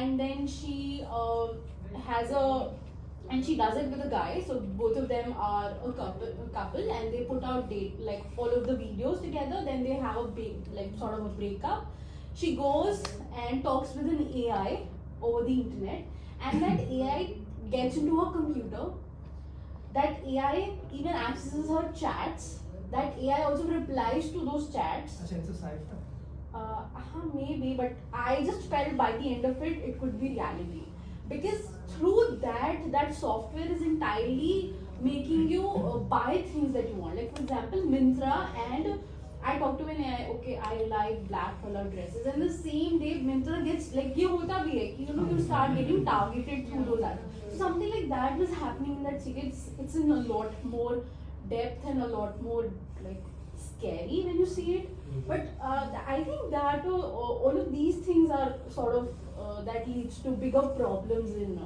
and then she has a and she does it with a guy, so both of them are a couple and they put out date like all of the videos together, then they have a big like sort of a breakup. She goes and talks with an AI over the internet, and that AI gets into her computer. That AI even accesses her chats. That AI also replies to those chats. अच्छा it's a sci-fi. Maybe, but I just felt by the end of it could be reality, because through that software is entirely making you buy things that you want. Like for example, Myntra, and I talk to an AI. Okay, I like black color dresses, and the same day Myntra gets like ये होता भी है कि you start getting targeted through those ads. So something like that was happening in that series. It's in a lot more depth and a lot more like scary when you see it. But I think that all of these things are sort of that leads to bigger problems in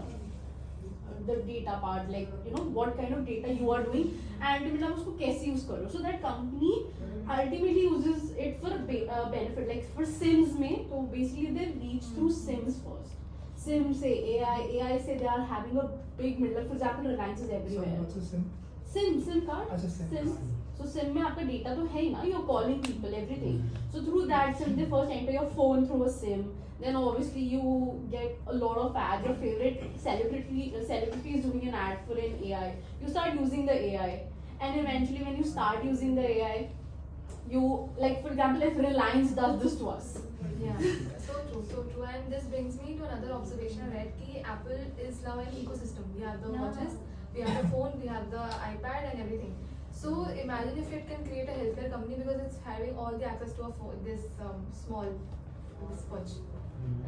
the data part, like what kind of data you are doing and मतलब उसको कैसे use करो. So that company ultimately uses it for benefit, like for Sims में, तो basically they reach through Sims first. Sims से AI से they are having a big middle. For example, Reliance is everywhere. So what's a sim? SIM card. अच्छा SIM. So SIM में आपका data तो है ही ना, you're calling people, everything. So through that SIM they first enter your phone through a SIM. Then obviously you get a lot of ads. Your favorite celebrity is doing an ad for an AI. You start using the AI, and eventually when you start using the AI, you like for example if Reliance does this to us. Yeah, so true. And this brings me to another observation I read कि Apple is now an ecosystem. We have the watches, we have the phone, we have the iPad and everything. So imagine if it can create a healthcare company because it's having all the access to a phone, this watch,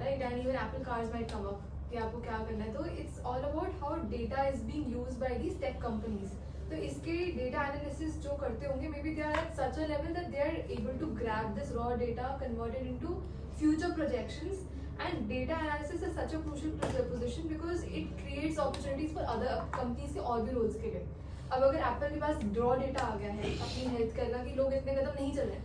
right? And even Apple cars might come up कि आपको क्या करना है. So it's all about how data is being used by these tech companies. तो इसके data analysis जो करते होंगे, maybe they are at such a level that they are able to grab this raw data, convert it into future projections. And data analysis is such a crucial position because it creates opportunities for other companies के और भी roles के लिए. अब अगर Apple के पास draw data आ गया है अपनी हेल्थ केयर का कि लोग इतने कदम नहीं चल रहे हैं,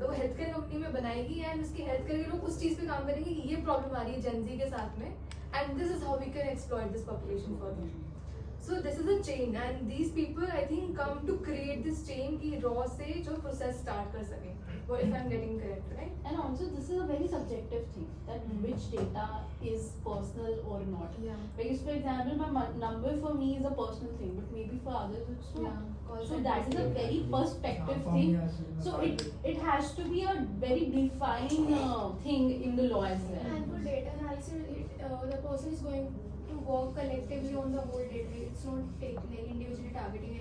तो वो हेल्थ केयर कंपनी में बनाएगी एंड उसकी हेल्थ केयर के लोग उस चीज़ पे काम करेंगे कि ये प्रॉब्लम आ रही है जेनजी के साथ में, and this is how we can exploit this population further. So this is a chain, and these people I think come to create this chain कि raw से जो process start कर सके. What if I'm getting correct, right? And also this is a very subjective thing, that which data is personal or not. Yeah. Because for example, my number for me is a personal thing, but maybe for others it's not. Yeah. So that is a very perspective thing. So it has to be a very defined thing in the law as well. And for data analysis, the person is going to work collectively on the whole data. It's not individually targeting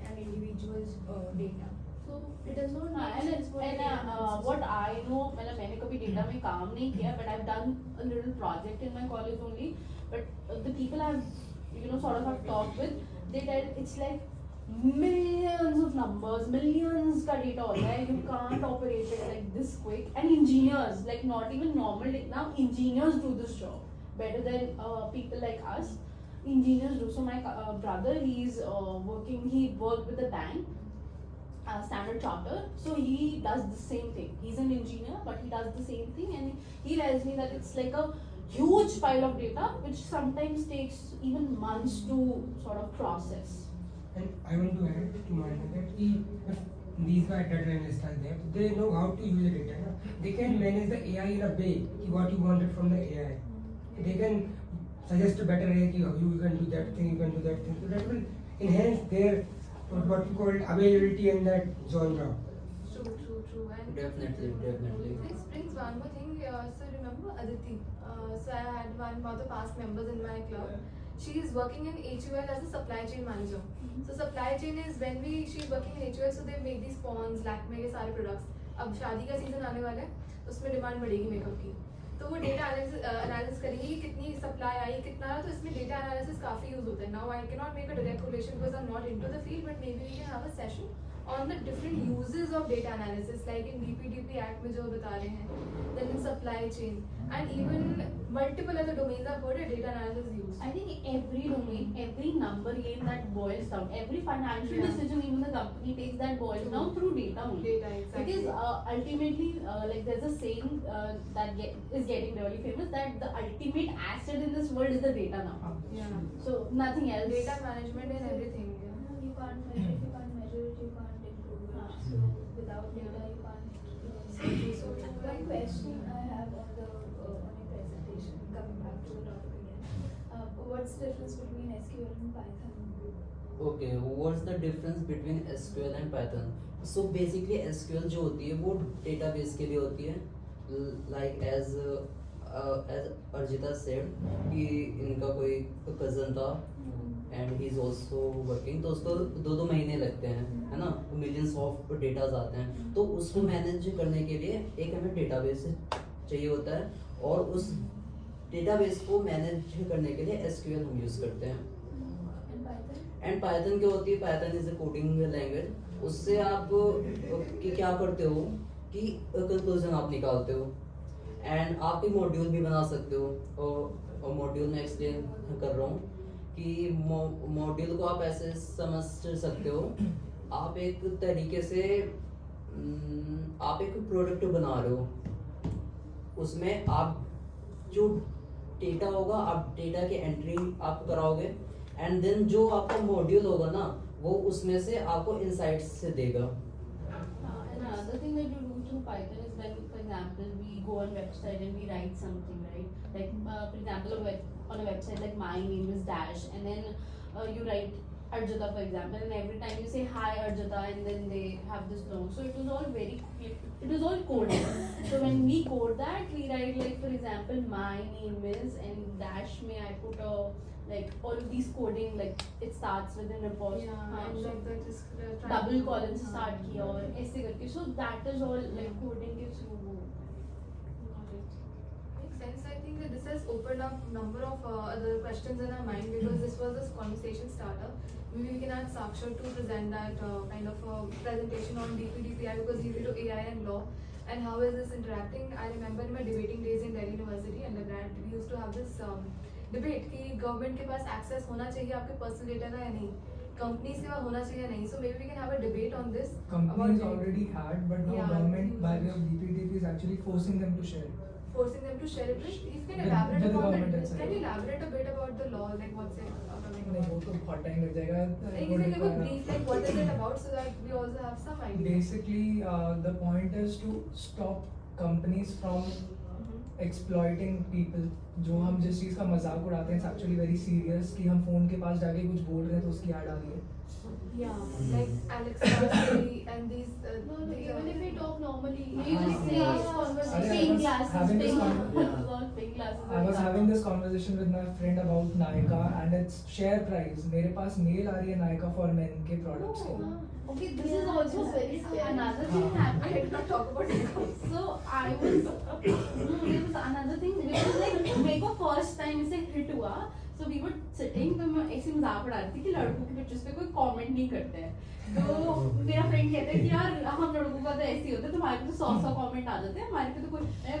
an individual's data. So it does not make sense for what I know, मतलब मैंने कभी data में काम नहीं किया, but I've done a little project in my college only. But the people I've sort of have talked with, they tell it's like millions of numbers, millions का data होता है. You can't operate it like this quick. And engineers, like not even normal, now engineers do this job better than people like us. Engineers do. So my brother, he's working. He worked with a bank, Standard Chartered. So he does the same thing. He's an engineer, but he does the same thing, and he tells me that it's like a huge pile of data, which sometimes takes even months to sort of process. And I want to add to my that if these guys data analysts are there, they know how to use the data. They can manage the AI in a way what you wanted from the AI. They can suggest a better way you can do that thing, you can do that thing. So that will enhance their what we call availability in that genre. True. And Definitely. this brings one more thing. So remember Aditi? So I had one of the past members in my club. She is working in HUL as a supply chain manager. So supply chain is when she's working in HUL, so they make these Pond's, Lakme के सारे products. अब शादी का season आने वाला है, उसमें demand बढ़ेगी मेकअप की, तो वो डेटा एनालिसिस करेंगे कि कितनी सप्लाई आई, कितना आया. तो इसमें डेटा एनालिसिस काफ़ी यूज होता है. Now I can not make a direct correlation because I am not into the field, but may be we can have a session on the different uses of data analysis, like in DPDP Act में जो बता रहे हैं, then in supply chain, and even multiple other domains I've heard a data analysis used. I think every domain, every number game that boils down, every financial Yeah. decision even the company takes that boils down through data only. Data, exactly. Because ultimately, like there's a saying is getting really famous that the ultimate asset in this world is the data now. Yeah. So nothing else. Data management and everything. Yeah. You can't measure, if you can't measure it, you can't improve it. So without data, you can't. So one question I have on your presentation, coming back to the topic again, what's the difference between SQL and Python? Okay, what's the difference between SQL and Python? So basically SQL जो होती है वो database के लिए होती है, like as Arjita said कि इनका कोई cousin था and he is also working, तो उसको 2-2 महीने लगते हैं, है ना, millions of data आते हैं, तो उसको मैनेज करने के लिए एक हमें database चाहिए होता है, और उस database को मैनेज करने के लिए SQL हम यूज़ करते हैं. And Python? एंड पाइथन क्या होती है? Python is a coding language. उससे आप कि क्या करते हो कि कंक्लूजन आप निकालते हो, एंड आप एक मॉड्यूल भी बना सकते हो. और मॉड्यूल में एक्सप्लेन कर रहा हूँ कि मॉड्यूल को आप ऐसे समझ सकते हो, आप एक तरीके से आप एक प्रोडक्ट बना रहे हो, उसमें आप जो डेटा होगा आप डेटा की एंट्री आप कराओगे, एंड देन जो आपका मॉड्यूल होगा ना वो उसमें से आपको इनसाइट्स से देगा. And another thing that you do through Python is when, for example, we go on website and we write something, right? Like, for example, on a website like my name is dash, and then you write Arjita, for example, and every time you say hi Arjita, and then they have this long. So it was all coded. So when we code that, we write like, for example, my name is, and dash में I put a like all of these coding, like it starts with an apostrophe, Yeah, and like that just double colon से start किया और ऐसे करके. So that is all like coding gives you knowledge. Makes sense. I think that this has opened up number of other questions in our mind, because this was this conversation starter. Maybe we can ask Sakshar to present that kind of presentation on DPDPI, because he's into AI and law, and how is this interacting. I remember in my debating days in Delhi University undergrad, we used to have this debate कि government के पास access होना चाहिए आपके personal data का या नहीं, companies के पास होना चाहिए या नहीं. So maybe we can have a debate on this. Companies already had, but now Yeah, government by way companies. of DPDP is actually forcing them to share. Forcing them to share it with. If you can With elaborate the about government it, itself. can you elaborate a bit about the law, like what's it coming नहीं वो about? तो बहुत time लग जाएगा. Like, you can give a brief, like what is it about, so that we also have some idea. Basically, the point is to stop companies from exploiting people. जो हम जिस चीज़ का मजाक उड़ाते हैं, it's actually very serious कि हम phone के पास जाके कुछ बोल रहे हैं तो उसकी ऐड आ रही है. Yeah, like Alexa, Siri, and these. No, these even if we talk normally, You just say Having pink glasses, this pink con- glasses, all pink glasses. I was having this conversation with my friend about Nykaa and its share price. मेरे पास mail आ रही है Nykaa for men के products की. Okay, this is also very scary. Another thing I happened. did not talk about it. So I was no, there was another thing which was like मेरे को first time इसे hit हुआ. So we were sitting, तो मैं ऐसे मजाक उड़ा रही थी कि लड़कों के पिक्चर्स पे कोई कमेंट नहीं करते हैं. तो मेरा फ्रेंड कहता है कि यार हम लड़कों का तो ऐसे ही होता है, तुम्हारे पे तो 100 कमेंट आ जाते हैं, हमारे पे तो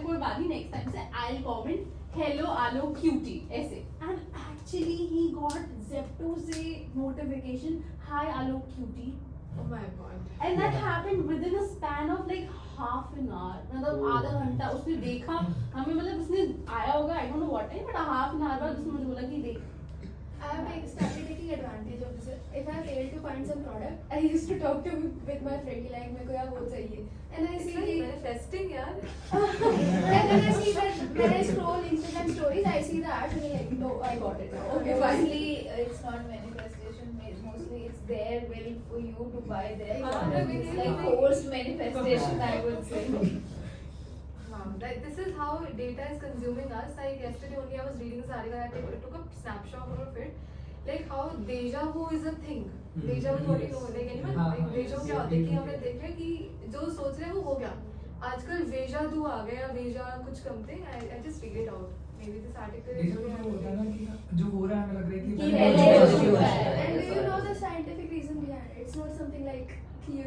कोई बात नहीं. नेक्स्ट टाइम से I'll comment hello alo cutie ऐसे. And actually he got Zepto से notification hi alo cutie. Oh my god. And that happened within a span of like half an hour. मतलब आधा घंटा उसने देखा हमें, मतलब उसने आया होगा I don't know what time, but half an hour बाद उसने मुझे बोला कि देख. I have started taking advantage of this. If I fail to find some product, I used to talk to with my friend like मेरे को यार वो चाहिए. And I It's see like the manifesting, yeah. and then I see that when I scroll Instagram stories, I see the ads and I'm like, no, I got it now. Okay, finally, it's not manifestation. Mostly, it's there waiting for you to buy their product. It's like forced manifestation, I would say. Wow, like this is how data is consuming us. Like yesterday only I was reading this article, I took a snapshot of it. Like how deja vu is a thing. Deja vu, what do you know? Like anyone? हाँ, Like deja vu क्या होता है कि deja vu. हमने देख लिया कि जो सोच रहे हैं वो हो गया. आजकल वेजा दू आ गया, वेजा कुछ something. I just read it out. Maybe this article is देखो तो होता है ना कि जो हो रहा है हमें लग रहा है कि कि पहले पहले कुछ हो और चुका है. And do you know the scientific reason behind है. It's not something like कि ये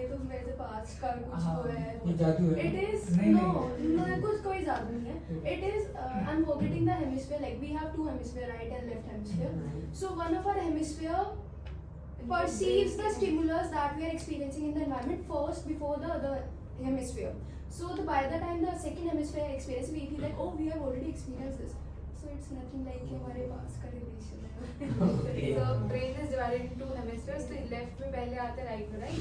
तो मेरे से past का कुछ हाँ, हुआ है. ये जादू है. It is नहीं, no, नहीं. no, कुछ कोई जादू नहीं है. It is I'm forgetting the hemisphere. Like we have two hemisphere, right and left hemisphere. So one of our hemisphere perceives the stimulus that we are experiencing in the environment first before the other hemisphere. So by the time the second hemisphere experience, we feel like, oh, we have already experienced this. So it's nothing like कि हमारे पास का relation है. So brain is divided into two hemispheres. So left में पहले आते हैं, right में, right?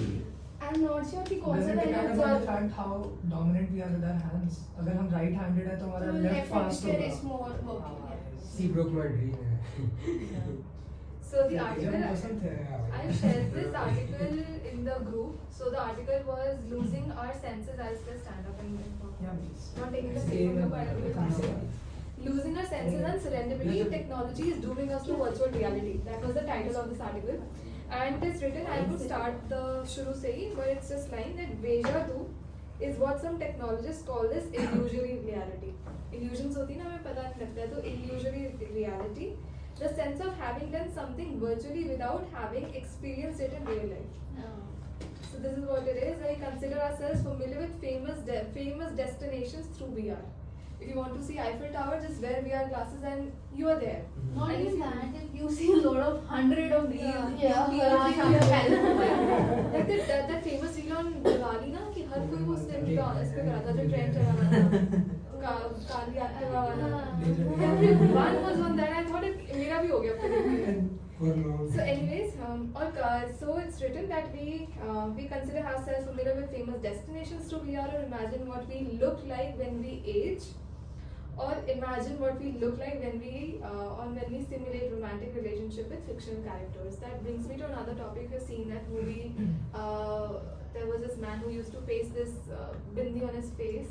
I'm not sure कि कौन Does सा it depend पहले upon the fact how dominant we are with our hands? अगर हम right handed है तो हमारा So left left fast hemisphere होगा. is more working. She broke my dream. So the ये article, मुझे पसंद है. I shared this article in the group. So the article was losing our senses. I'll just stand up and Yeah, please. not taking the Stay same in look, the- but I'll do it myself. Losing our senses and serendipity, technology is dooming us to virtual reality. That was the title of this article. And it's written, I would start the shuru se hi, but it's just lying that Veja 2 is what some technologists call this illusory reality. Illusions होती ना हमें पता नहीं लगता है तो illusory reality, the sense of having done something virtually without having experienced it in real life. So this is what it is. We consider ourselves familiar with famous destinations through VR. If you want to see Eiffel Tower, just wear VR glasses and you are there. Not And if even you- that, if you see a lot of hundred of reels, Yeah. you feel like you're paralyzed. like that famous reel on Diwali ना कि हर कोई वो step इस पे करा था जो trend चला था काली एक्टिवा वाला. Everyone was on that. I thought it मेरा भी हो गया फिर. For long. So anyways, so it's written that we consider ourselves familiar with famous destinations through VR, or imagine what we look like when we age, or imagine what we look like when we simulate romantic relationship with fictional characters. That brings me to another topic. You've seen that movie. There was this man who used to paste this bindi on his face.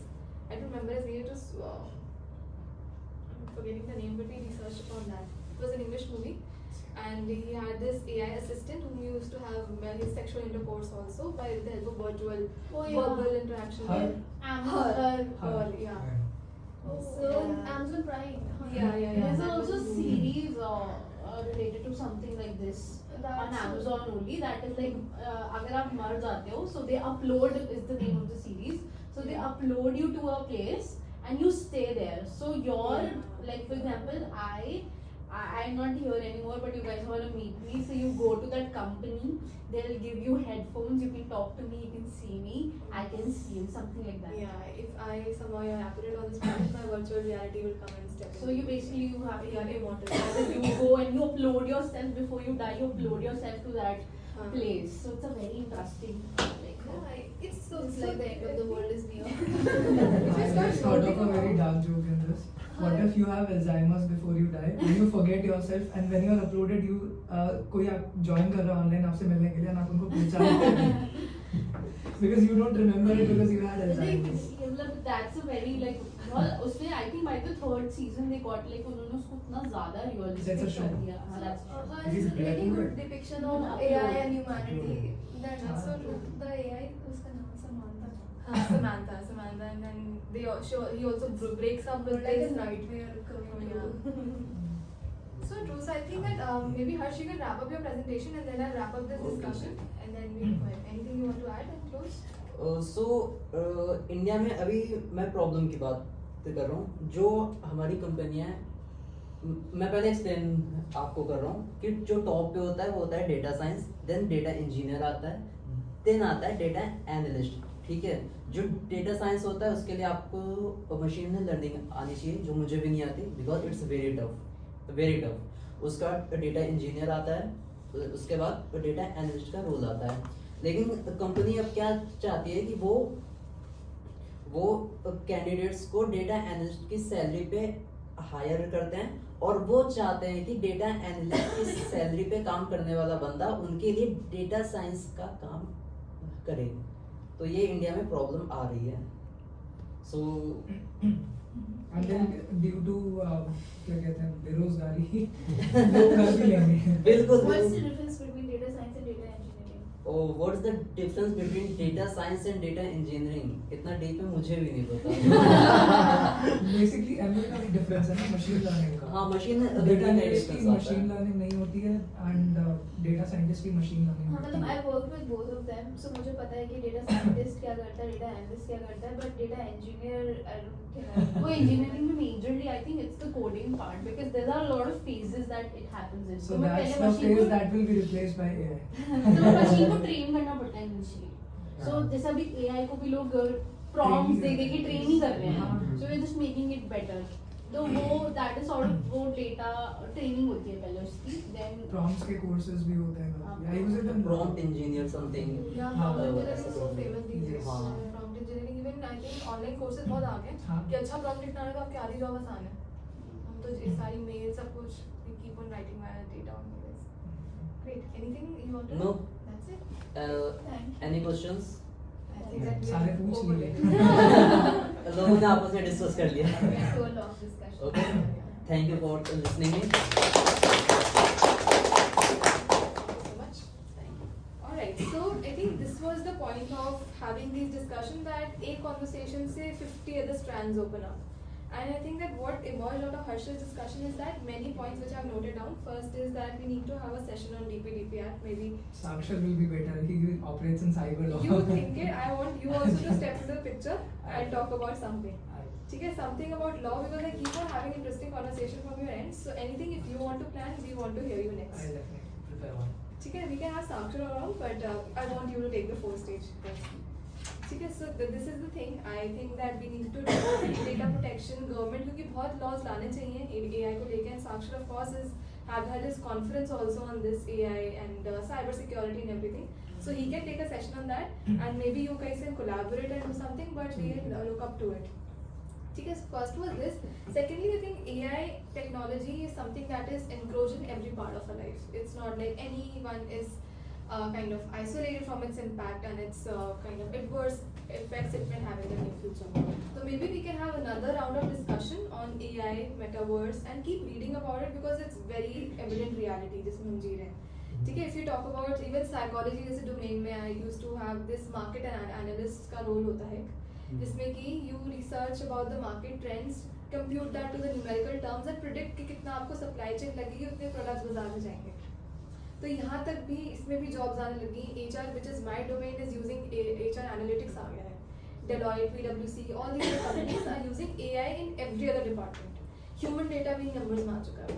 I don't remember his name. It was I'm forgetting the name, but we researched upon that. It was an English movie. And he had this AI assistant whom he used to have his sexual intercourse also by the help of virtual Oh, yeah. verbal interaction. Her. Her, yeah. So Amazon Prime. Yeah. There's that also was- series related to something like this on That's- Amazon only. That is like अगर आप मर जाते हो, so they upload is the name of the series. So they upload you to a place and you stay there. So you're like, for example, I'm not here anymore, but you guys want to meet me, so you go to that company, they'll give you headphones, you can talk to me, you can see me, I can see you, something like that. Yeah, if I somehow happen on this planet, my virtual reality will come and step in. So you basically you have Yeah, immortal. you go and you upload yourself before you die, you upload yourself to that place. So it's a very interesting It's so It's like the end of the world is near. If I start I thought of a floating very around- dark joke in this. What if you have Alzheimer's before you die? When you forget yourself and when you are uploaded, you कोई आप join कर रहा है online आपसे मिलने के लिए and आप उनको पहचान because you don't remember it because you had Alzheimer's. that's a very like well उसने I think by the third season they got like उन्होंने उसको इतना ज़्यादा realistic That's a show. कर दिया. हाँ, that's true. It is It's a really black and good white. depiction of No, AI no. and humanity. That's so Ah. true. The AI, उसका नाम Samantha. Samantha, and then he also breaks up with Like this a nightmare coming Yeah. true. So true. So I think that maybe Harsh, you can wrap up your presentation and then I'll wrap up this Okay. discussion and then we'll go ahead. Anything you want to add and close? India में अभी मैं problem की बात कर रहा हूँ जो हमारी कंपनियां हैं मैं पहले एक्सप्लेन आपको कर रहा हूँ कि जो टॉप पे होता है वो होता है data science, then data engineer आता है, देन आता है डेटा एनालिस्ट. ठीक है, जो डेटा साइंस होता है उसके लिए आपको मशीन लर्निंग आनी चाहिए जो मुझे भी नहीं आती बिकॉज इट्स वेरी टफ. उसका डेटा इंजीनियर आता है, उसके बाद डेटा एनालिस्ट का रोल आता है. लेकिन कंपनी अब क्या चाहती है कि वो कैंडिडेट्स को डेटा एनालिस्ट की सैलरी पे हायर करते हैं और वो चाहते हैं कि डेटा एनालिस्ट की सैलरी पे काम करने वाला बंदा उनके लिए डेटा साइंस का काम करे. तो ये इंडिया में प्रॉब्लम आ रही है. सो And then due to क्या कहते हैं बेरोजगारी लोग घर भी लेंगे. बिल्कुल What's the difference between data science and data engineering? What is the difference between data science and data engineering? इतना डीप में मुझे भी नहीं पता। बेसिकली एमएल का भी डिफरेंस है ना मशीन लर्निंग का। हाँ, machine डेटा learning का एनालिस्ट की difference आता मशीन है। लर्निंग नहीं होती है एंड डेटा साइंटिस्ट की मशीन लर्निंग हाँ होती मतलब है। I work with both of them, so मुझे पता है कि डेटा साइंटिस्ट क्या करता है, डेटा एनालिस्ट क्या करता है, but data engineer I don't think वो engineering में majorly I think it's the coding part because there are a lot of phases that it happens in. So मैं that's पहले the machine phase को- that will be replaced by AI. तो machine को train करना पड़ता है initially. सो हाँ। जैसे अभी एआई को भी लोग प्रॉम्प्ट्स दे दे के ट्रेन ही कर रहे हैं, हाँ। So we just making it better. तो वो दैट इज सॉर्ट ऑफ वो डेटा ट्रेनिंग होती है पहले उसकी, देन Prompts के courses भी होते हैं हाँ। काफी। I use it in Prompt engineer something. Yeah, हाँ, prompt वो engineering is so ऐसा famous these days. हाँ। Prompt engineering even I think online courses बहुत आ गए हाँ। कि अच्छा prompt लिखना है तो आपकी आधी जॉब आसान है। हम तो ये सारी मेल सब कुछ we keep on writing via data on mails. Great. Anything you want to? No. That's it. Thank Any questions? I think that we सारे are पूछ over लिए। it. लोगों ने आपस में डिस्कस कर लिया। to a long discussion. Okay. Thank you for listening in. Thank you so much. Alright, so I think this was the point of having these discussions that a conversation से 50 other strands open up. And I think that what emerged out of Harsh's discussion is that many points which I've noted down. First is that we need to have a session on DPDP Act, maybe. Sakshar will be better. He operates in cyber law. You think it, I want you also to step into the picture and talk about something. I- Okay, something about law because I keep on having interesting conversation from your end. So anything if you want to plan, we want to hear you next. I'll definitely prepare one. Okay, we can have Sakshar around, but I want you to take the first stage first. Okay, so this is the thing. I think that we need to do data protection, government क्योंकि बहुत laws लाने चाहिए AI को लेकर. And Sakshar of course have had his conference also on this AI and cyber security and everything. So he can take a session on that, and maybe you guys can collaborate and do something. But we'll look up to it. Okay, so first was this. Secondly, I think AI technology is something that is encroaching every part of our life. It's not like anyone is kind of isolated from its impact and its kind of adverse effects it may have in the near future. So maybe we can have another round of discussion on AI, metaverse, and keep reading about it because it's very evident reality जिसमें हम जी रहे हैं. ठीक है, if you talk about even psychology जैसे domain में I used to have this market analyst का role होता है जिसमें कि you research about the market trends, compute that to the numerical terms and predict कि कितना आपको supply chain लगेगी उतने products बाजार में जाएंगे. तो यहाँ तक भी इसमें भी jobs आने लगी. HR which is my domain is using HR analytics आ गया है. Deloitte, PwC, all these companies are using AI in every other department. Human data भी numbers में आ चुका है.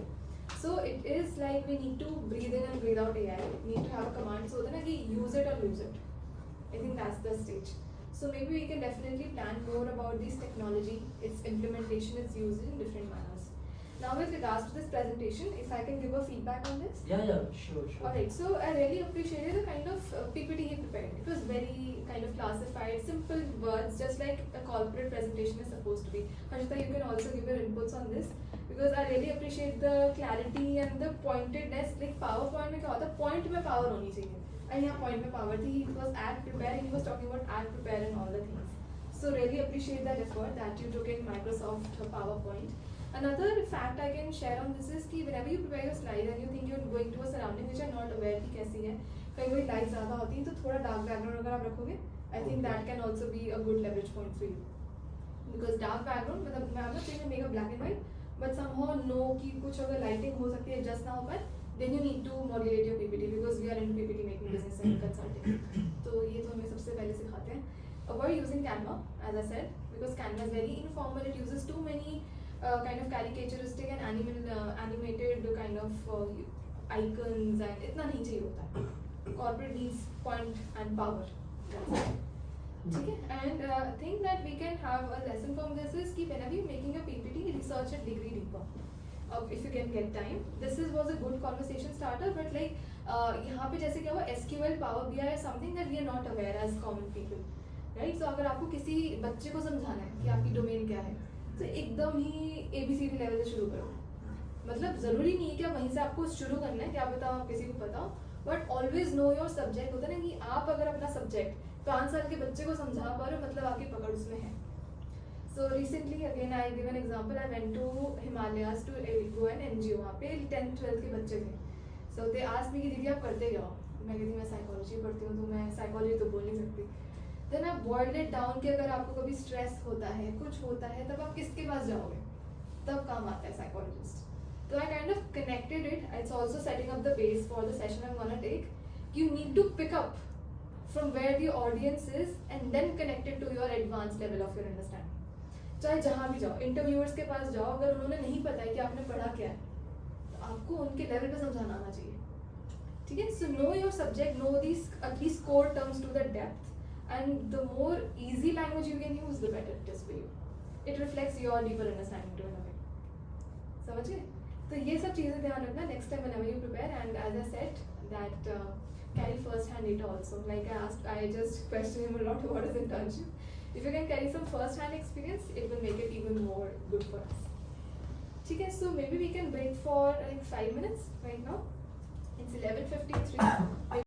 So it is like we need to breathe in and breathe out AI. We need to have a command so that कि use it or lose it. I think that's the stage. So maybe we can definitely plan more about this technology, its implementation, its use in different manners. Now with regards to this presentation, if I can give a feedback on this. Yeah, sure. Alright, so I really appreciated the kind of PPT he prepared. It was very kind of classified, simple words, just like a corporate presentation is supposed to be. Harshita, you can also give your inputs on this because I really appreciate the clarity and the pointedness. Like PowerPoint में क्या होता है? Point में power होनी चाहिए. And यहाँ point में power थी. He was at prepare and he was talking about at prepare and all the things. So really appreciate that effort that you took in Microsoft PowerPoint. Another fact I can share on this is कि whenever you prepare your slide and you think you're going to a surrounding which are not aware कि कैसी है, कहीं कोई light ज़्यादा होती है तो थोड़ा dark background अगर आप रखोगे, I think that can also be a good leverage point for you. Because dark background मतलब I'm not saying to make a black and white, but somehow know कि कुछ अगर lighting हो सकती है adjust ना हो पाए, then you need to modulate your PPT because we are into PPT making business and consulting. तो ये तो हमें सबसे पहले सिखाते हैं. Avoid using Canva, as I said, because Canva is very informal. It uses too many kind of caricaturistic and animated kind of icons and इतना नहीं चाहिए होता है. Corporate needs point and power. That's it. ठीक है, and think that we can have a lesson from this is कि whenever you're making a PPT, research it degree deeper. If you can get time. This was a good conversation starter, but like यहाँ पे जैसे क्या हुआ SQL, Power BI is something that we are not aware as common people, right? So अगर आपको किसी बच्चे को समझाना है कि आपकी डोमेन क्या है, तो एकदम ही ABCD लेवल से शुरू करो. मतलब ज़रूरी नहीं है कि आप वहीं से आपको शुरू करना है, क्या पता आप किसी को बताओ, but always know your subject. होता है ना कि आप अगर अपना सब्जेक्ट 5 साल के बच्चे को समझा पा रहे हो मतलब आपकी पकड़ उसमें है. So recently again I give an example. I went to Himalayas to go an NGO. वहाँ पे 10th 12th के बच्चे थे. So they asked me कि दीदी आप करते क्या हो? मैं कहती मैं साइकोलॉजी पढ़ती हूँ तो मैं साइकोलॉजी तो बोल नहीं सकती. देन आप बॉइल्ड इट डाउन कि अगर आपको कभी स्ट्रेस होता है, कुछ होता है, तब आप किसके पास जाओगे? तब काम आता है psychologist. So I kind of connected it. It's also setting up the base for the session I'm gonna take. You need to pick up from where the audience is and then connect it to your advanced level of your understanding. चाहे जहाँ भी जाओ, interviewers के पास जाओ, अगर उन्होंने नहीं पता है कि आपने पढ़ा क्या है, तो आपको उनके लेवल पे समझाना आना चाहिए. ठीक है? So know your subject, know these at least core terms to the depth, and the more easy language you can use, the better it is for you. It reflects your deeper understanding to a way. समझ गए? तो ये सब चीज़ें ध्यान रखना next time whenever you prepare. And as I said that carry first hand data also. Like I just questioned him a lot, what is internship? If you can carry some first hand experience, it will make it even more good for us. ठीक है, so maybe we can break for like 5 minutes right now. It's 11:53.